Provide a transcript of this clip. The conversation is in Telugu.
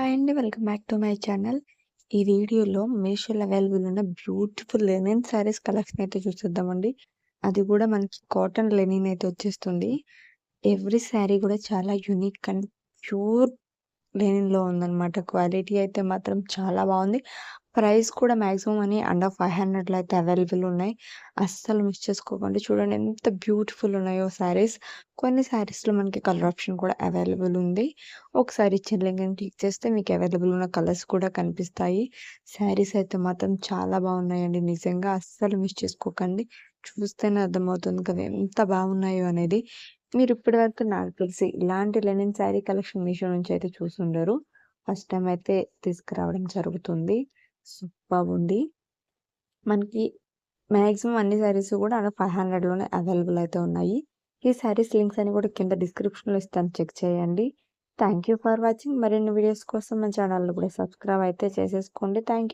హాయ్ అండి. Welcome back to my channel. ఈ వీడియోలో మీషోలో అవైలబుల్ ఉన్న బ్యూటిఫుల్ లెనిన్ శారీస్ కలెక్షన్ అయితే చూసేద్దామండి. అది కూడా మనకి కాటన్ లెనిన్ అయితే వచ్చేస్తుంది. ఎవ్రీ శారీ కూడా చాలా యూనిక్ అండ్ ప్యూర్ లెనిన్‌లో ఉందనమాట. క్వాలిటీ అయితే మాత్రం చాలా బావుంది. ప్రైస్ కూడా మాక్సిమం అని అండర్ 500లో అయితే అవైలబుల్ ఉన్నాయి. అస్సలు మిస్ చేసుకోకండి. చూడండి ఎంత బ్యూటిఫుల్ ఉన్నాయో శారీస్. కొన్ని శారీస్‌లో మనకి కలర్ ఆప్షన్ కూడా అవైలబుల్ ఉంది. ఒకసారి ఇచ్చిన లింక్‌ని క్లిక్ చేస్తే మీకు అవైలబుల్ ఉన్న కలర్స్ కూడా కనిపిస్తాయి. శారీస్ అయితే మాత్రం చాలా బాగున్నాయండి. నిజంగా అస్సలు మిస్ చేసుకోకండి. చూస్తేనే అర్థమవుతుంది కదా ఎంత బాగున్నాయో అనేది. మీరు ఇప్పటి వరకు నాకు తెలిసి ఇలాంటి లెనిన్ శారీ కలెక్షన్ మీషో నుంచి అయితే చూసుండరు. ఫస్ట్ టైమ్ అయితే తీసుకురావడం జరుగుతుంది. సూపర్బుంది. మనకి మాక్సిమం అన్ని శారీస్ కూడా అండర్ 500లోనే అవైలబుల్ అయితే ఉన్నాయి. ఈ శారీస్ లింక్స్ అన్ని కూడా కింద డిస్క్రిప్షన్‌లో ఇస్తాను, చెక్ చేయండి. Thank you for watching. మరిన్ని వీడియోస్ కోసం మన ఛానల్‌ని కూడా సబ్స్క్రైబ్ అయితే చేసేసుకోండి. Thank you.